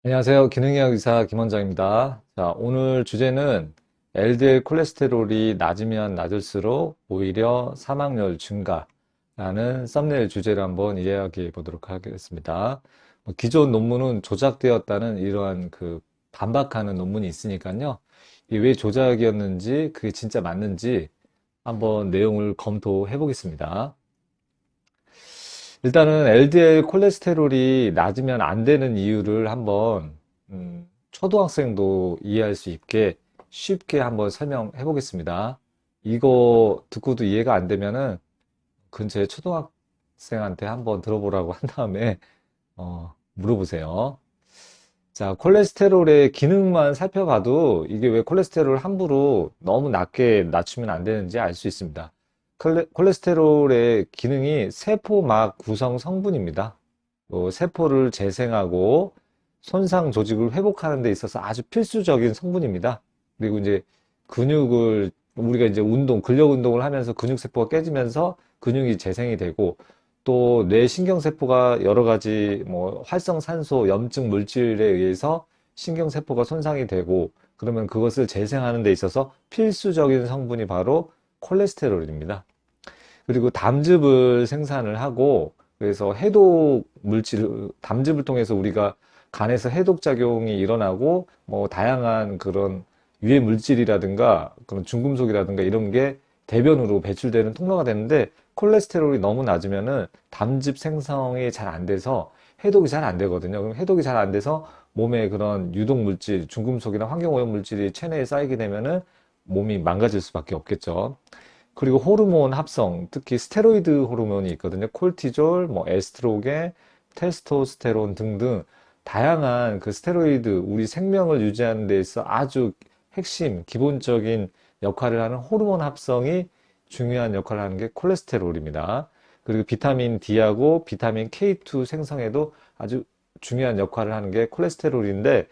안녕하세요. 기능의학 의사 김원장입니다. 자, 오늘 주제는 LDL 콜레스테롤이 낮으면 낮을수록 오히려 사망률 증가라는 썸네일 주제를 한번 이야기해 보도록 하겠습니다. 기존 논문은 조작되었다는 이러한 반박하는 논문이 있으니까요. 이게 왜 조작이었는지, 그게 진짜 맞는지 한번 내용을 검토해 보겠습니다. 일단은 LDL 콜레스테롤이 낮으면 안 되는 이유를 한번 초등학생도 이해할 수 있게 쉽게 한번 설명해 보겠습니다. 이거 듣고도 이해가 안 되면은 근처에 초등학생한테 한번 들어보라고 한 다음에 물어보세요. 자, 콜레스테롤의 기능만 살펴봐도 이게 왜 콜레스테롤 함부로 너무 낮게 낮추면 안 되는지 알 수 있습니다. 콜레스테롤의 기능이 세포막 구성 성분입니다. 세포를 재생하고 손상 조직을 회복하는 데 있어서 아주 필수적인 성분입니다. 그리고 이제 근육을 우리가 이제 근력 운동을 하면서 근육 세포가 깨지면서 근육이 재생이 되고 또 뇌신경세포가 여러 가지 뭐 활성산소, 염증 물질에 의해서 신경세포가 손상이 되고 그러면 그것을 재생하는 데 있어서 필수적인 성분이 바로 콜레스테롤입니다. 그리고 담즙을 생산을 하고 그래서 해독 물질, 담즙을 통해서 우리가 간에서 해독 작용이 일어나고 뭐 다양한 그런 유해 물질이라든가 그런 중금속이라든가 이런 게 대변으로 배출되는 통로가 되는데 콜레스테롤이 너무 낮으면은 담즙 생성이 잘 안 돼서 해독이 잘 안 되거든요. 그럼 해독이 잘 안 돼서 몸에 그런 유독 물질, 중금속이나 환경오염 물질이 체내에 쌓이게 되면은 몸이 망가질 수밖에 없겠죠. 그리고 호르몬 합성, 특히 스테로이드 호르몬이 있거든요. 콜티졸, 뭐 에스트로겐, 테스토스테론 등등 다양한 그 스테로이드, 우리 생명을 유지하는 데 있어 아주 핵심, 기본적인 역할을 하는 호르몬 합성이 중요한 역할을 하는 게 콜레스테롤입니다. 그리고 비타민 D하고 비타민 K2 생성에도 아주 중요한 역할을 하는 게 콜레스테롤인데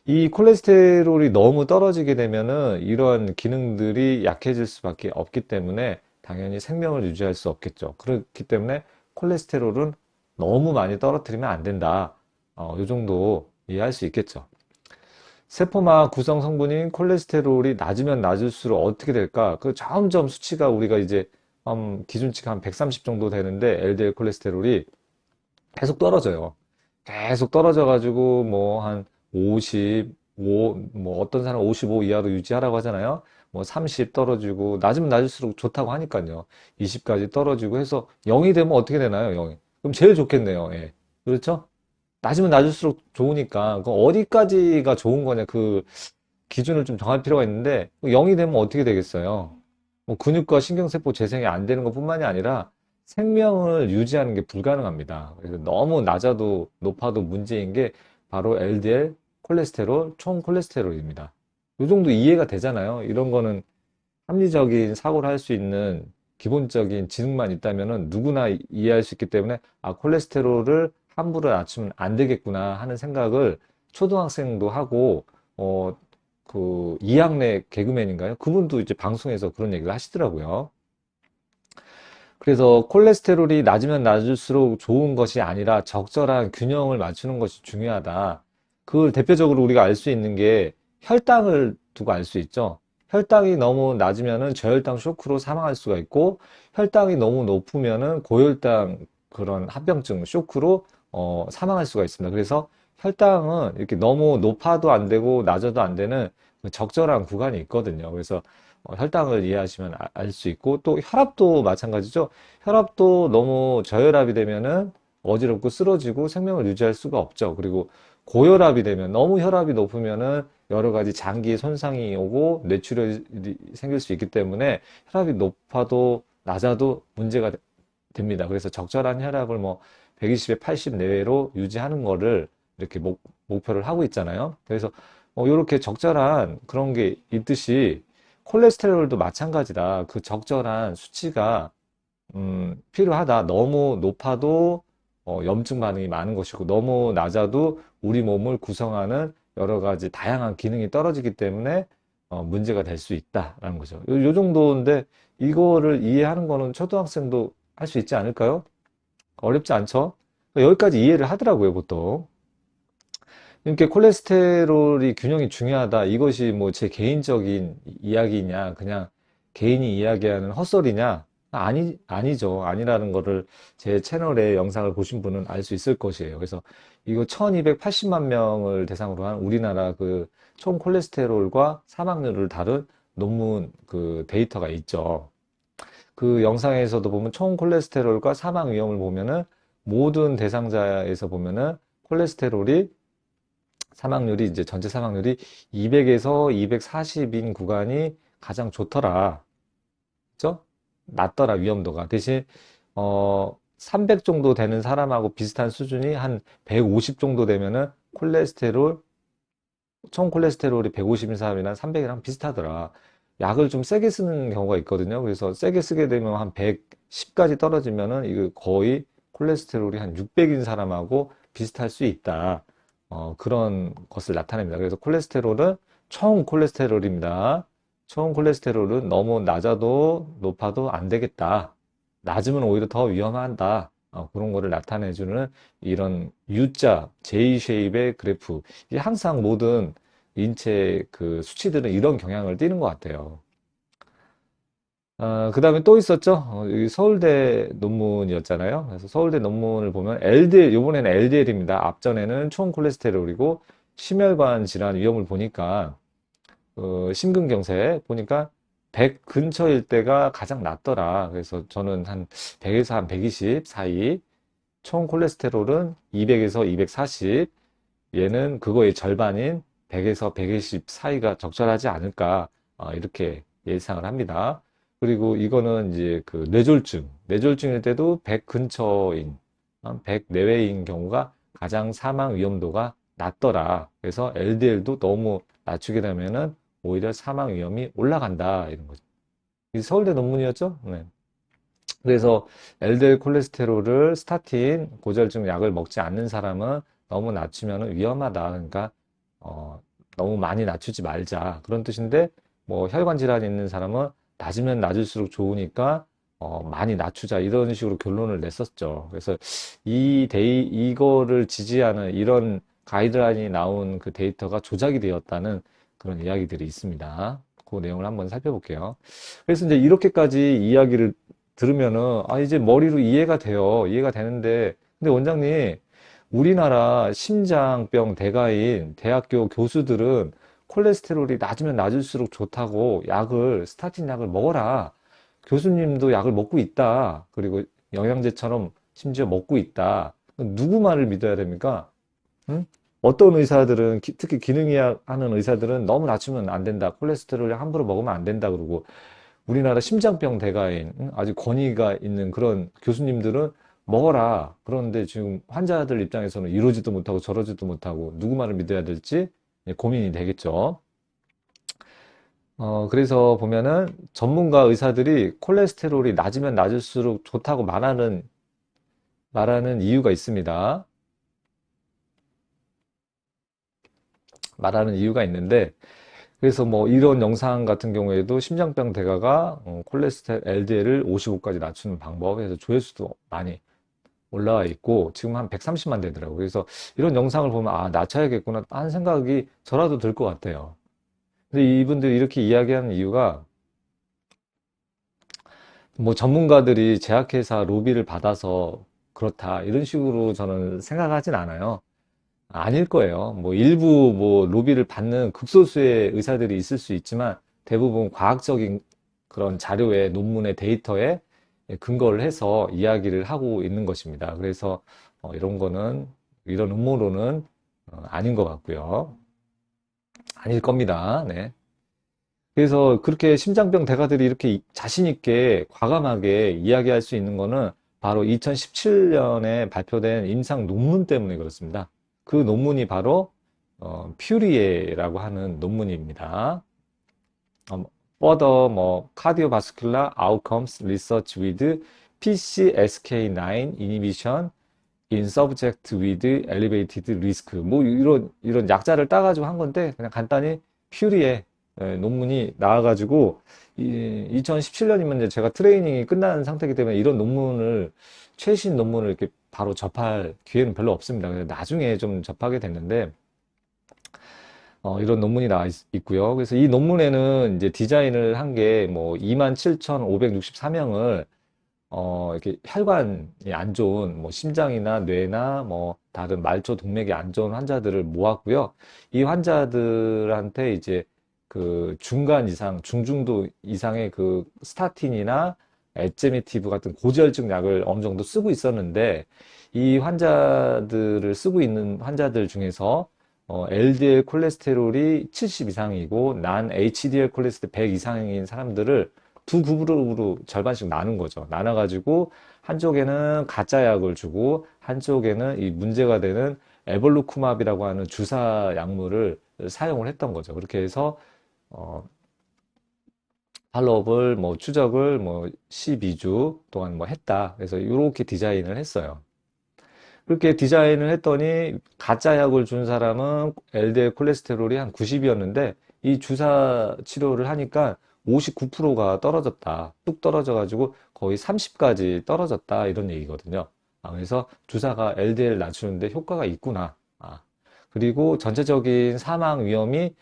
이 콜레스테롤이 너무 떨어지게 되면은 이러한 기능들이 약해질 수밖에 없기 때문에 당연히 생명을 유지할 수 없겠죠. 그렇기 때문에 콜레스테롤은 너무 많이 떨어뜨리면 안 된다. 이 정도 이해할 수 있겠죠. 세포막 구성 성분인 콜레스테롤이 낮으면 낮을수록 어떻게 될까? 그 점점 수치가 우리가 이제 기준치가 한 130 정도 되는데 LDL 콜레스테롤이 계속 떨어져요. 계속 떨어져가지고 뭐 한 55, 뭐 어떤 사람 55 이하로 유지하라고 하잖아요. 뭐 30 떨어지고 낮으면 낮을수록 좋다고 하니까요. 20까지 떨어지고 해서 0이 되면 어떻게 되나요? 0이. 그럼 제일 좋겠네요. 예. 그렇죠? 낮으면 낮을수록 좋으니까 그 어디까지가 좋은 거냐 그 기준을 좀 정할 필요가 있는데 0이 되면 어떻게 되겠어요? 뭐 근육과 신경세포 재생이 안 되는 것뿐만이 아니라 생명을 유지하는 게 불가능합니다. 그래서 너무 낮아도 높아도 문제인 게 바로 LDL 콜레스테롤, 총 콜레스테롤입니다. 이 정도 이해가 되잖아요. 이런 거는 합리적인 사고를 할 수 있는 기본적인 지능만 있다면 누구나 이해할 수 있기 때문에 아, 콜레스테롤을 함부로 낮추면 안 되겠구나 하는 생각을 초등학생도 하고 어, 2학내 개그맨인가요? 그분도 이제 방송에서 그런 얘기를 하시더라고요. 그래서 콜레스테롤이 낮으면 낮을수록 좋은 것이 아니라 적절한 균형을 맞추는 것이 중요하다. 그걸 대표적으로 우리가 알 수 있는 게 혈당을 두고 알 수 있죠. 혈당이 너무 낮으면은 저혈당 쇼크로 사망할 수가 있고 혈당이 너무 높으면은 고혈당 그런 합병증 쇼크로 사망할 수가 있습니다. 그래서 혈당은 이렇게 너무 높아도 안 되고 낮아도 안 되는 그 적절한 구간이 있거든요. 그래서 혈당을 이해하시면 알 수 있고 또 혈압도 마찬가지죠. 혈압도 너무 저혈압이 되면은 어지럽고 쓰러지고 생명을 유지할 수가 없죠. 그리고 고혈압이 되면 너무 혈압이 높으면은 여러 가지 장기 손상이 오고 뇌출혈이 생길 수 있기 때문에 혈압이 높아도 낮아도 문제가 됩니다. 그래서 적절한 혈압을 뭐 120에 80 내외로 유지하는 거를 이렇게 목표를 하고 있잖아요. 그래서 이렇게 적절한 그런 게 있듯이 콜레스테롤도 마찬가지다. 그 적절한 수치가 필요하다. 너무 높아도 염증 반응이 많은 것이고 너무 낮아도 우리 몸을 구성하는 여러 가지 다양한 기능이 떨어지기 때문에 문제가 될 수 있다라는 거죠. 요 정도인데 이거를 이해하는 거는 초등학생도 할 수 있지 않을까요? 어렵지 않죠? 여기까지 이해를 하더라고요, 보통. 이렇게 콜레스테롤이 균형이 중요하다. 이것이 뭐 제 개인적인 이야기냐, 그냥 개인이 이야기하는 헛소리냐? 아니죠. 아니라는 거를 제 채널의 영상을 보신 분은 알 수 있을 것이에요. 그래서 이거 1280만 명을 대상으로 한 우리나라 그 총 콜레스테롤과 사망률을 다룬 논문 그 데이터가 있죠. 그 영상에서도 보면 총 콜레스테롤과 사망 위험을 보면은 모든 대상자에서 보면은 콜레스테롤이 사망률이 이제 전체 사망률이 200에서 240인 구간이 가장 좋더라. 그죠? 낮더라, 위험도가. 대신 300 정도 되는 사람하고 비슷한 수준이 한 150 정도 되면은 콜레스테롤 총 콜레스테롤이 150인 사람이랑 300이랑 비슷하더라. 약을 좀 세게 쓰는 경우가 있거든요. 그래서 세게 쓰게 되면 한 110까지 떨어지면은 이거 거의 콜레스테롤이 한 600인 사람하고 비슷할 수 있다. 그런 것을 나타냅니다. 그래서 콜레스테롤은 총 콜레스테롤입니다. 총 콜레스테롤은 너무 낮아도 높아도 안 되겠다. 낮으면 오히려 더 위험한다. 그런 거를 나타내주는 이런 U자, J 쉐입의 그래프. 이게 항상 모든 인체 그 수치들은 이런 경향을 띠는 것 같아요. 그 다음에 또 있었죠? 여기 서울대 논문이었잖아요. 그래서 서울대 논문을 보면 LDL, 이번에는 LDL입니다. 앞전에는 총 콜레스테롤이고 심혈관 질환 위험을 보니까 심근경색 보니까 100 근처일 때가 가장 낮더라. 그래서 저는 한 100에서 한 120 사이, 총 콜레스테롤은 200에서 240, 얘는 그거의 절반인 100에서 120 사이가 적절하지 않을까, 이렇게 예상을 합니다. 그리고 이거는 이제 그 뇌졸중일 때도 100 근처인, 100 내외인 경우가 가장 사망 위험도가 낮더라. 그래서 LDL도 너무 낮추게 되면은 오히려 사망 위험이 올라간다. 이런 거죠. 이 서울대 논문이었죠? 네. 그래서 LDL 콜레스테롤을 스타틴 고지혈증 약을 먹지 않는 사람은 너무 낮추면 위험하다. 그러니까 너무 많이 낮추지 말자. 그런 뜻인데 뭐 혈관 질환이 있는 사람은 낮으면 낮을수록 좋으니까 많이 낮추자. 이런 식으로 결론을 냈었죠. 그래서 이거를 지지하는 이런 가이드라인이 나온 그 데이터가 조작이 되었다는 그런 이야기들이 있습니다. 그 내용을 한번 살펴볼게요. 그래서 이제 이렇게까지 이야기를 들으면은 이제 머리로 이해가 돼요. 이해가 되는데 근데 원장님 우리나라 심장병 대가인 대학교 교수들은 콜레스테롤이 낮으면 낮을수록 좋다고 스타틴 약을 먹어라. 교수님도 약을 먹고 있다. 그리고 영양제처럼 심지어 먹고 있다. 누구 말을 믿어야 됩니까? 응? 어떤 의사들은 특히 기능의학 하는 의사들은 너무 낮추면 안 된다. 콜레스테롤을 함부로 먹으면 안 된다. 그러고 우리나라 심장병 대가인 아주 권위가 있는 그런 교수님들은 먹어라. 그런데 지금 환자들 입장에서는 이러지도 못하고 저러지도 못하고 누구 말을 믿어야 될지 고민이 되겠죠. 그래서 보면은 전문가 의사들이 콜레스테롤이 낮으면 낮을수록 좋다고 말하는 이유가 있습니다. 말하는 이유가 있는데 그래서 뭐 이런 영상 같은 경우에도 심장병 대가가 콜레스테롤 LDL을 55까지 낮추는 방법에서 조회수도 많이 올라와 있고 지금 한 130만 되더라고요. 그래서 이런 영상을 보면 낮춰야겠구나 하는 생각이 저라도 들 것 같아요. 근데 이분들이 이렇게 이야기하는 이유가 뭐 전문가들이 제약회사 로비를 받아서 그렇다 이런 식으로 저는 생각하진 않아요. 아닐 거예요. 뭐 일부 뭐 로비를 받는 극소수의 의사들이 있을 수 있지만 대부분 과학적인 그런 자료에 논문의 데이터에 근거를 해서 이야기를 하고 있는 것입니다. 그래서 이런 음모론은 아닌 것 같고요. 아닐 겁니다. 네. 그래서 그렇게 심장병 대가들이 이렇게 자신 있게 과감하게 이야기할 수 있는 거는 바로 2017년에 발표된 임상 논문 때문에 그렇습니다. 그 논문이 바로 퓨리에라고 하는 논문입니다. Further 뭐 Cardiovascular Outcomes Research with PCSK9 Inhibition in Subject with Elevated Risk 뭐 이런 약자를 따가지고 한 건데 그냥 간단히 퓨리에 논문이 나와가지고 2017년이면 이제 제가 트레이닝이 끝난 상태이기 때문에 이런 최신 논문을 이렇게 바로 접할 기회는 별로 없습니다. 그래서 나중에 좀 접하게 됐는데 이런 논문이 있고요. 그래서 이 논문에는 이제 디자인을 한 게 뭐 27,564명을 이렇게 혈관이 안 좋은 뭐 심장이나 뇌나 뭐 다른 말초 동맥이 안 좋은 환자들을 모았고요. 이 환자들한테 이제 그 중간 이상, 중중도 이상의 그 스타틴이나 에제미티브 같은 고지혈증 약을 어느 정도 쓰고 있었는데 이 환자들을 쓰고 있는 환자들 중에서 LDL 콜레스테롤이 70 이상이고 난 HDL 콜레스테롤 100 이상인 사람들을 두 그룹으로 절반씩 나눈 거죠. 나눠가지고 한쪽에는 가짜 약을 주고 한쪽에는 이 문제가 되는 에볼루쿠맙이라고 하는 주사 약물을 사용을 했던 거죠. 그렇게 해서 어, 팔로업을 뭐 추적을 뭐 12주 동안 뭐 했다. 그래서 이렇게 디자인을 했어요. 그렇게 디자인을 했더니 가짜 약을 준 사람은 LDL 콜레스테롤이 한 90이었는데 이 주사 치료를 하니까 59%가 떨어졌다. 뚝 떨어져가지고 거의 30까지 떨어졌다. 이런 얘기거든요. 그래서 주사가 LDL 낮추는데 효과가 있구나. 그리고 전체적인 사망 위험이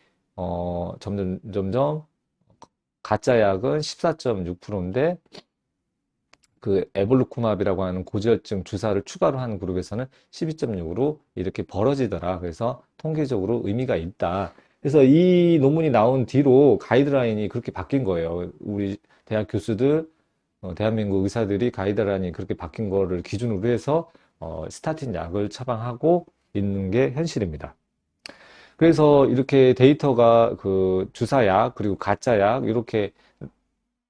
점점 가짜 약은 14.6%인데 그 에볼루쿠맙이라고 하는 고지혈증 주사를 추가로 하는 그룹에서는 12.6으로 이렇게 벌어지더라. 그래서 통계적으로 의미가 있다. 그래서 이 논문이 나온 뒤로 가이드라인이 그렇게 바뀐 거예요. 우리 대학 교수들, 대한민국 의사들이 가이드라인이 그렇게 바뀐 거를 기준으로 해서 스타틴 약을 처방하고 있는 게 현실입니다. 그래서 이렇게 데이터가 그 주사약 그리고 가짜약 이렇게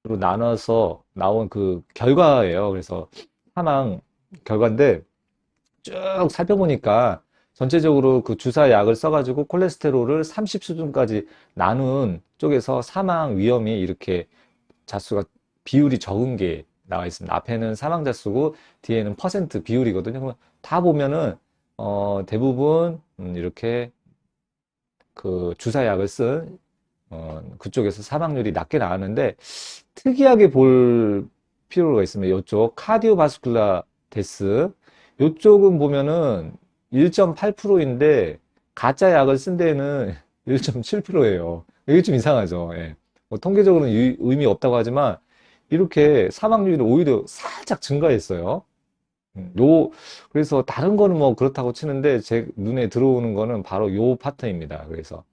로 나눠서 나온 그 결과예요. 그래서 사망 결과인데 쭉 살펴보니까 전체적으로 그 주사 약을 써가지고 콜레스테롤을 30 수준까지 나눈 쪽에서 사망 위험이 이렇게 자수가 비율이 적은 게 나와 있습니다. 앞에는 사망자 수고 뒤에는 퍼센트 비율이거든요. 그러면 다 보면은 대부분 이렇게 그 주사약을 쓴 그쪽에서 사망률이 낮게 나왔는데 특이하게 볼 필요가 있습니다. 이쪽 카디오바스쿨라 데스 이쪽은 보면은 1.8%인데 가짜 약을 쓴 데는 1.7%예요. 이게 좀 이상하죠. 예. 뭐 통계적으로는 의미 없다고 하지만 이렇게 사망률이 오히려 살짝 증가했어요. 그래서 다른 거는 뭐 그렇다고 치는데 제 눈에 들어오는 거는 바로 요 파트입니다. 그래서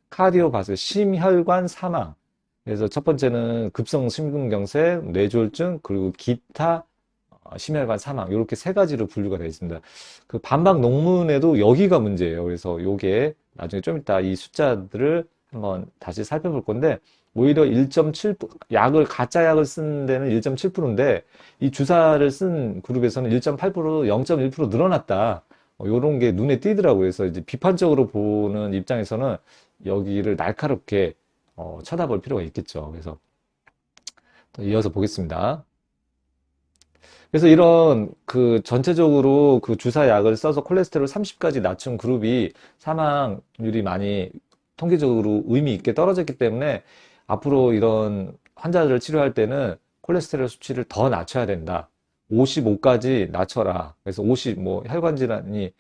카디오바스, 심혈관 사망. 그래서 첫 번째는 급성 심근경색, 뇌졸중, 그리고 기타 심혈관 사망. 이렇게 세 가지로 분류가 되어 있습니다. 그 반박 논문에도 여기가 문제예요. 그래서 요게 나중에 좀 이따 이 숫자들을 한번 다시 살펴볼 건데 오히려 1.7, 약을, 가짜 약을 쓴 데는 1.7%인데 이 주사를 쓴 그룹에서는 1.8%, 0.1% 늘어났다. 요런 게 눈에 띄더라고요. 그래서 이제 비판적으로 보는 입장에서는 여기를 날카롭게 쳐다볼 필요가 있겠죠. 그래서 또 이어서 보겠습니다. 그래서 이런 그 전체적으로 그 주사약을 써서 콜레스테롤 30까지 낮춘 그룹이 사망률이 많이 통계적으로 의미 있게 떨어졌기 때문에 앞으로 이런 환자들을 치료할 때는 콜레스테롤 수치를 더 낮춰야 된다. 55까지 낮춰라. 그래서 50, 뭐, 혈관 질환이,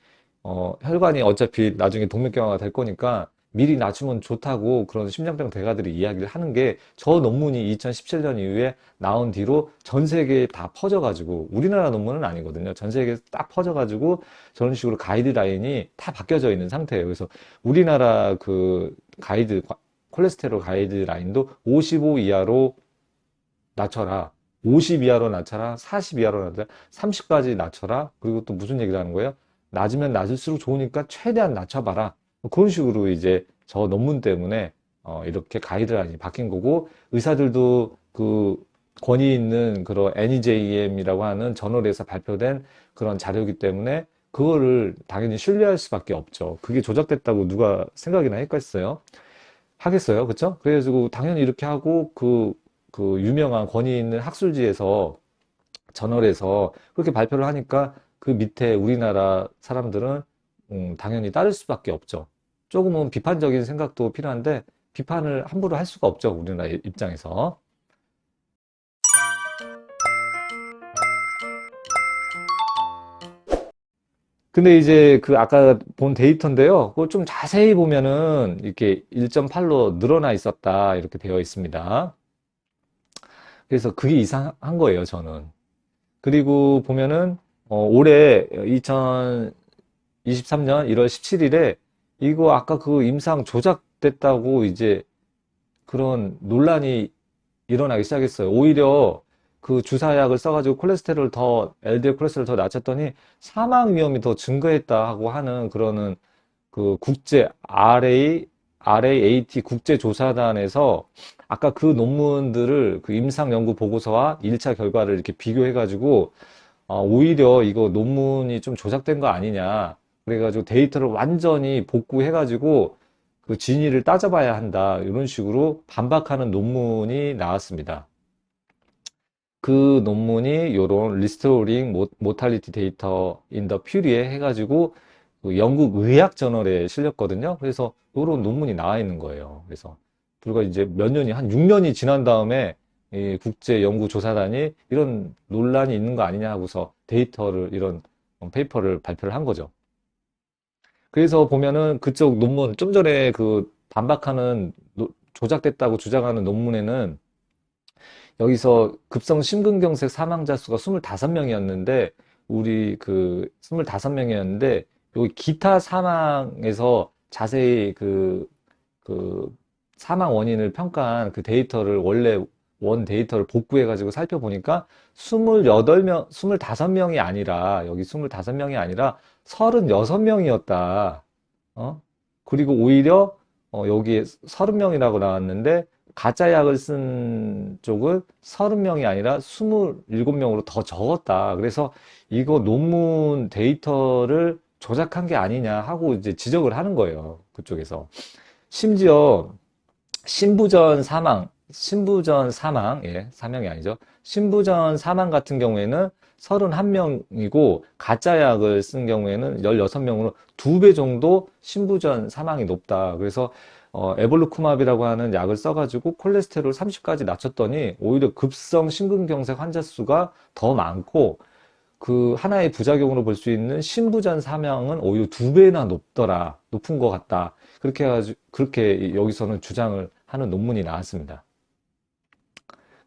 혈관이 어차피 나중에 동맥경화가 될 거니까 미리 낮추면 좋다고 그런 심장병 대가들이 이야기를 하는 게 저 논문이 2017년 이후에 나온 뒤로 전 세계에 다 퍼져가지고 우리나라 논문은 아니거든요. 전 세계에 딱 퍼져가지고 저런 식으로 가이드라인이 다 바뀌어져 있는 상태예요. 그래서 우리나라 그 콜레스테롤 가이드라인도 55 이하로 낮춰라. 50 이하로 낮춰라. 40 이하로 낮춰라. 30까지 낮춰라. 그리고 또 무슨 얘기를 하는 거예요? 낮으면 낮을수록 좋으니까 최대한 낮춰봐라. 그런 식으로 이제 저 논문 때문에 이렇게 가이드라인이 바뀐 거고 의사들도 그 권위 있는 그런 NEJM이라고 하는 저널에서 발표된 그런 자료이기 때문에 그거를 당연히 신뢰할 수밖에 없죠. 그게 조작됐다고 누가 생각이나 했겠어요? 하겠어요? 그쵸? 그래가지고 당연히 이렇게 하고 그 유명한 권위 있는 학술지에서 저널에서 그렇게 발표를 하니까 그 밑에 우리나라 사람들은 당연히 따를 수밖에 없죠. 조금은 비판적인 생각도 필요한데 비판을 함부로 할 수가 없죠. 우리나라 입장에서. 근데 이제 그 아까 본 데이터인데요. 그걸 좀 자세히 보면은 이렇게 1.8로 늘어나 있었다. 이렇게 되어 있습니다. 그래서 그게 이상한 거예요, 저는. 그리고 보면은 올해 2023년 1월 17일에 이거 아까 그 임상 조작됐다고 이제 그런 논란이 일어나기 시작했어요. 오히려 그 주사약을 써가지고 LDL 콜레스테롤 더 낮췄더니 사망 위험이 더 증가했다 하고 하는 그러는 그 RAAT 국제조사단에서 아까 그 논문들을 그 임상 연구 보고서와 1차 결과를 이렇게 비교해가지고 오히려 이거 논문이 좀 조작된 거 아니냐. 그래가지고 데이터를 완전히 복구해가지고 그 진위를 따져봐야 한다. 이런 식으로 반박하는 논문이 나왔습니다. 그 논문이 요런 리스토링 모탈리티 데이터 인 더 퓨리에 해가지고 그 영국 의학 저널에 실렸거든요. 그래서 요런 논문이 나와 있는 거예요. 그래서 불과 이제 몇 년이 한 6년이 지난 다음에 이 국제 연구 조사단이 이런 논란이 있는 거 아니냐 하고서 데이터를 이런 페이퍼를 발표를 한 거죠. 그래서 보면은 그쪽 논문 좀 전에 그 반박하는 조작됐다고 주장하는 논문에는 여기서 급성 심근경색 사망자 수가 25명이었는데 우리 그 25명이었는데 여기 기타 사망에서 자세히 그 사망 원인을 평가한 그 데이터를 원래 원 데이터를 복구해 가지고 살펴보니까 28명, 25명이 아니라 여기 25명이 아니라 36명이었다. 어? 그리고 오히려 여기에 30명이라고 나왔는데 가짜 약을 쓴 쪽은 30명이 아니라 27명으로 더 적었다. 그래서 이거 논문 데이터를 조작한 게 아니냐 하고 이제 지적을 하는 거예요. 그쪽에서. 심지어 신부전 사망, 예, 사명이 아니죠. 신부전 사망 같은 경우에는 31명이고, 가짜 약을 쓴 경우에는 16명으로 2배 정도 신부전 사망이 높다. 그래서, 에볼루쿠맙이라고 하는 약을 써가지고 콜레스테롤 30까지 낮췄더니 오히려 급성 심근경색 환자 수가 더 많고, 그 하나의 부작용으로 볼 수 있는 신부전 사망은 오히려 2배나 높은 것 같다. 그렇게 해가지고, 그렇게 여기서는 주장을 하는 논문이 나왔습니다.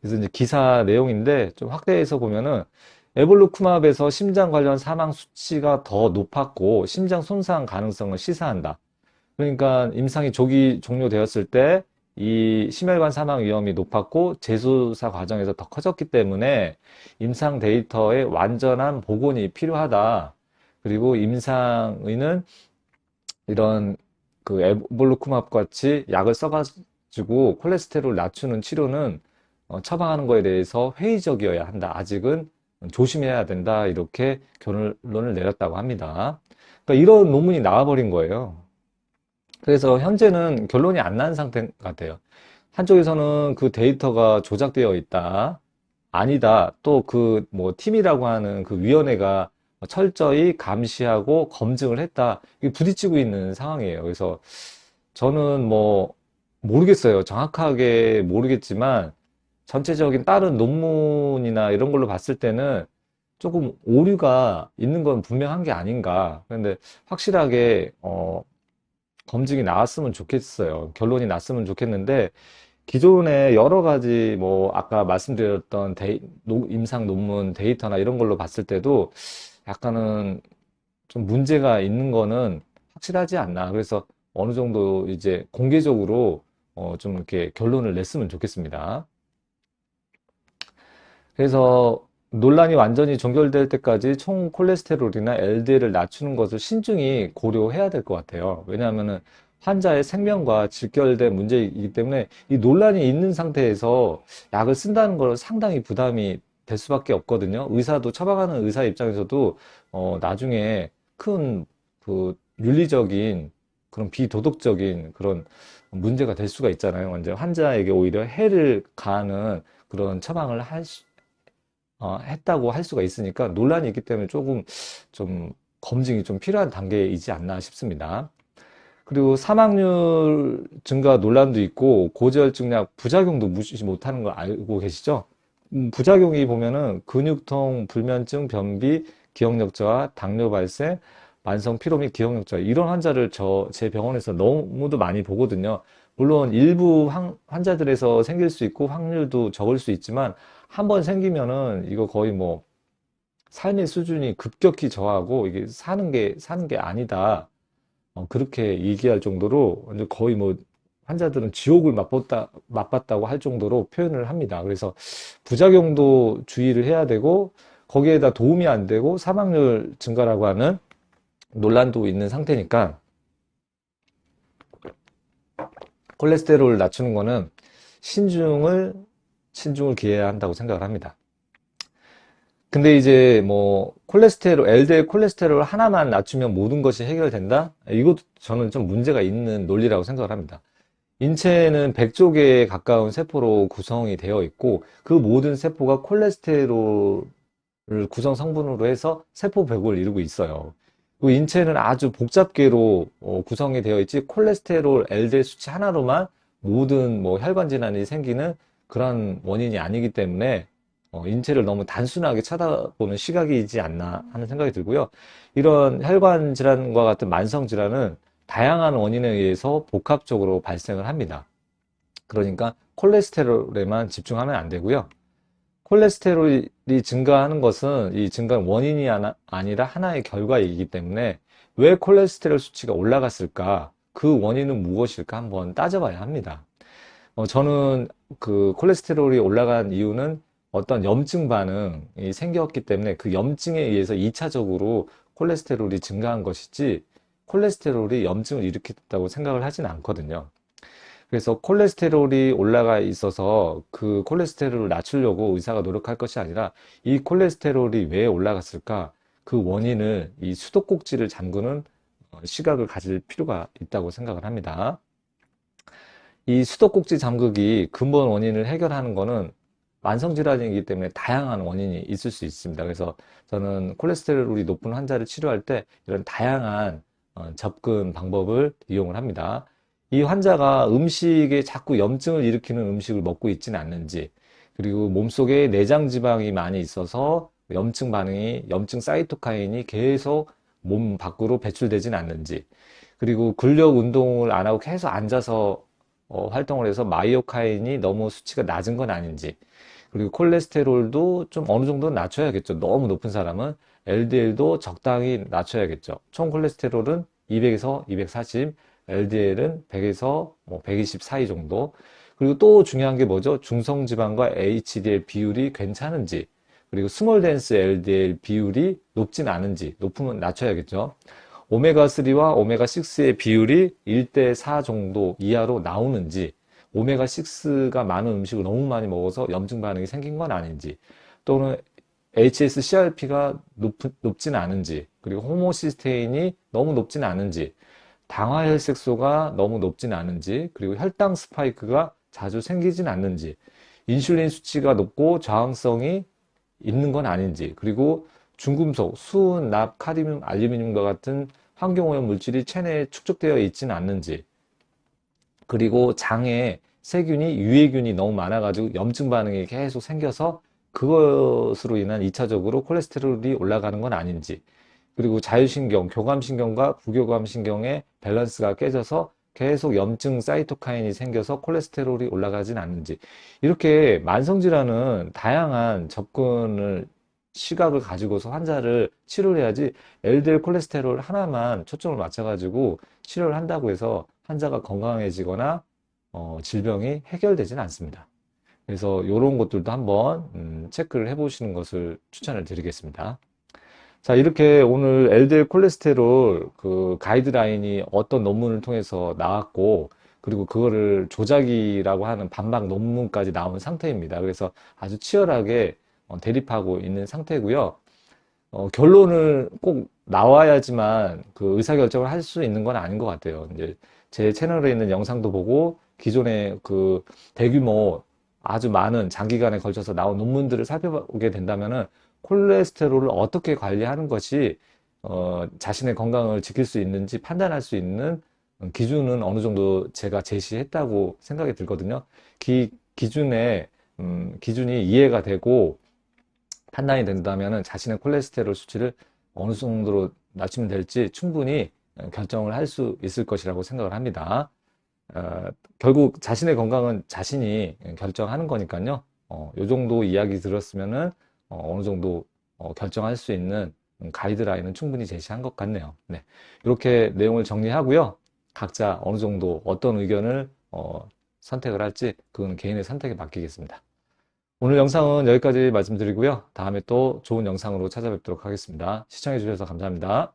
그래서 이제 기사 내용인데 좀 확대해서 보면은 에볼루쿠맙에서 심장 관련 사망 수치가 더 높았고 심장 손상 가능성을 시사한다. 그러니까 임상이 조기 종료되었을 때 이 심혈관 사망 위험이 높았고 재조사 과정에서 더 커졌기 때문에 임상 데이터의 완전한 복원이 필요하다. 그리고 임상의는 이런 그 에볼루쿠맙 같이 약을 써가지고 콜레스테롤 낮추는 치료는 처방하는 거에 대해서 회의적이어야 한다. 아직은 조심해야 된다. 이렇게 결론을 내렸다고 합니다. 그러니까 이런 논문이 나와버린 거예요. 그래서 현재는 결론이 안 난 상태 같아요. 한쪽에서는 그 데이터가 조작되어 있다. 아니다. 또 그 뭐 팀이라고 하는 그 위원회가 철저히 감시하고 검증을 했다. 이게 부딪히고 있는 상황이에요. 그래서 저는 뭐 모르겠어요. 정확하게 모르겠지만 전체적인 다른 논문이나 이런 걸로 봤을 때는 조금 오류가 있는 건 분명한 게 아닌가. 그런데 확실하게 검증이 나왔으면 좋겠어요. 결론이 났으면 좋겠는데 기존에 여러 가지 뭐 아까 말씀드렸던 임상 논문 데이터나 이런 걸로 봤을 때도 약간은 좀 문제가 있는 거는 확실하지 않나. 그래서 어느 정도 이제 공개적으로 좀 이렇게 결론을 냈으면 좋겠습니다. 그래서 논란이 완전히 종결될 때까지 총 콜레스테롤이나 LDL을 낮추는 것을 신중히 고려해야 될 것 같아요. 왜냐하면은 환자의 생명과 직결된 문제이기 때문에 이 논란이 있는 상태에서 약을 쓴다는 걸 상당히 부담이 될 수밖에 없거든요. 의사도 처방하는 의사 입장에서도 나중에 큰 그 윤리적인 그런 비도덕적인 그런 문제가 될 수가 있잖아요. 완전 환자에게 오히려 해를 가하는 그런 처방을 했다고 할 수가 있으니까 논란이 있기 때문에 조금 좀 검증이 좀 필요한 단계이지 않나 싶습니다. 그리고 사망률 증가 논란도 있고 고지혈증약 부작용도 무시 못하는 걸 알고 계시죠? 부작용이 보면은 근육통, 불면증, 변비, 기억력 저하, 당뇨 발생, 만성 피로 및 기억력자 이런 환자를 제 병원에서 너무도 많이 보거든요. 물론 일부 환자들에서 생길 수 있고 확률도 적을 수 있지만 한 번 생기면은 이거 거의 뭐 삶의 수준이 급격히 저하고 이게 사는 게 아니다. 그렇게 얘기할 정도로 이제 거의 뭐 환자들은 지옥을 맛봤다고 할 정도로 표현을 합니다. 그래서 부작용도 주의를 해야 되고 거기에다 도움이 안 되고 사망률 증가라고 하는 논란도 있는 상태니까 콜레스테롤을 낮추는 거는 신중을 기해야 한다고 생각을 합니다. 근데 이제 뭐 LDL 콜레스테롤 하나만 낮추면 모든 것이 해결된다? 이것도 저는 좀 문제가 있는 논리라고 생각을 합니다. 인체는 100조 개에 가까운 세포로 구성이 되어 있고 그 모든 세포가 콜레스테롤을 구성 성분으로 해서 세포벽을 이루고 있어요. 그 인체는 아주 복잡계로 구성이 되어 있지 콜레스테롤, LDL 수치 하나로만 모든 뭐 혈관 질환이 생기는 그런 원인이 아니기 때문에 인체를 너무 단순하게 쳐다보는 시각이지 않나 하는 생각이 들고요. 이런 혈관 질환과 같은 만성 질환은 다양한 원인에 의해서 복합적으로 발생을 합니다. 그러니까 콜레스테롤에만 집중하면 안 되고요. 콜레스테롤이 증가하는 것은 이 증가는 원인이 아니라 하나의 결과이기 때문에 왜 콜레스테롤 수치가 올라갔을까? 그 원인은 무엇일까 한번 따져봐야 합니다. 저는 그 콜레스테롤이 올라간 이유는 어떤 염증 반응이 생겼기 때문에 그 염증에 의해서 2차적으로 콜레스테롤이 증가한 것이지 콜레스테롤이 염증을 일으켰다고 생각을 하진 않거든요. 그래서 콜레스테롤이 올라가 있어서 그 콜레스테롤을 낮추려고 의사가 노력할 것이 아니라 이 콜레스테롤이 왜 올라갔을까? 그 원인을 이 수도꼭지를 잠그는 시각을 가질 필요가 있다고 생각을 합니다. 이 수도꼭지 잠그기 근본 원인을 해결하는 거는 만성질환이기 때문에 다양한 원인이 있을 수 있습니다. 그래서 저는 콜레스테롤이 높은 환자를 치료할 때 이런 다양한 접근 방법을 이용을 합니다. 이 환자가 음식에 자꾸 염증을 일으키는 음식을 먹고 있지는 않는지, 그리고 몸속에 내장 지방이 많이 있어서 염증 사이토카인이 계속 몸 밖으로 배출되진 않는지, 그리고 근력 운동을 안 하고 계속 앉아서 활동을 해서 마이오카인이 너무 수치가 낮은 건 아닌지, 그리고 콜레스테롤도 좀 어느 정도는 낮춰야겠죠. 너무 높은 사람은 LDL도 적당히 낮춰야겠죠. 총 콜레스테롤은 200에서 240, LDL은 100에서 뭐 120 사이 정도. 그리고 또 중요한 게 뭐죠? 중성지방과 HDL 비율이 괜찮은지, 그리고 스몰 덴스 LDL 비율이 높진 않은지, 높으면 낮춰야겠죠. 오메가3와 오메가6의 비율이 1대 4 정도 이하로 나오는지, 오메가6가 많은 음식을 너무 많이 먹어서 염증 반응이 생긴 건 아닌지, 또는 HSCRP가 높진 않은지, 그리고 호모시스테인이 너무 높진 않은지, 당화혈색소가 너무 높진 않은지, 그리고 혈당 스파이크가 자주 생기진 않는지, 인슐린 수치가 높고 저항성이 있는 건 아닌지, 그리고 중금속, 수은, 납, 카드뮴, 알루미늄과 같은 환경오염 물질이 체내에 축적되어 있지는 않는지, 그리고 장에 세균이, 유해균이 너무 많아가지고 염증 반응이 계속 생겨서 그것으로 인한 2차적으로 콜레스테롤이 올라가는 건 아닌지, 그리고 자율신경, 교감신경과 부교감신경의 밸런스가 깨져서 계속 염증 사이토카인이 생겨서 콜레스테롤이 올라가진 않는지, 이렇게 만성질환은 다양한 시각을 가지고서 환자를 치료를 해야지 LDL 콜레스테롤 하나만 초점을 맞춰가지고 치료를 한다고 해서 환자가 건강해지거나 질병이 해결되지는 않습니다. 그래서 이런 것들도 한번 체크를 해보시는 것을 추천을 드리겠습니다. 자, 이렇게 오늘 LDL 콜레스테롤 그 가이드라인이 어떤 논문을 통해서 나왔고, 그리고 그거를 조작이라고 하는 반박 논문까지 나온 상태입니다. 그래서 아주 치열하게 대립하고 있는 상태고요. 결론을 꼭 나와야지만 그 의사결정을 할 수 있는 건 아닌 것 같아요. 이제 제 채널에 있는 영상도 보고 기존에 그 대규모 아주 많은 장기간에 걸쳐서 나온 논문들을 살펴보게 된다면은 콜레스테롤을 어떻게 관리하는 것이 자신의 건강을 지킬 수 있는지 판단할 수 있는 기준은 어느 정도 제가 제시했다고 생각이 들거든요. 기준이 이해가 되고 판단이 된다면 자신의 콜레스테롤 수치를 어느 정도로 낮추면 될지 충분히 결정을 할 수 있을 것이라고 생각을 합니다. 결국 자신의 건강은 자신이 결정하는 거니까요. 요 정도 이야기 들었으면은 어느 정도 결정할 수 있는 가이드라인은 충분히 제시한 것 같네요. 네. 이렇게 내용을 정리하고요. 각자 어느 정도 어떤 의견을 선택을 할지 그건 개인의 선택에 맡기겠습니다. 오늘 영상은 여기까지 말씀드리고요. 다음에 또 좋은 영상으로 찾아뵙도록 하겠습니다. 시청해 주셔서 감사합니다.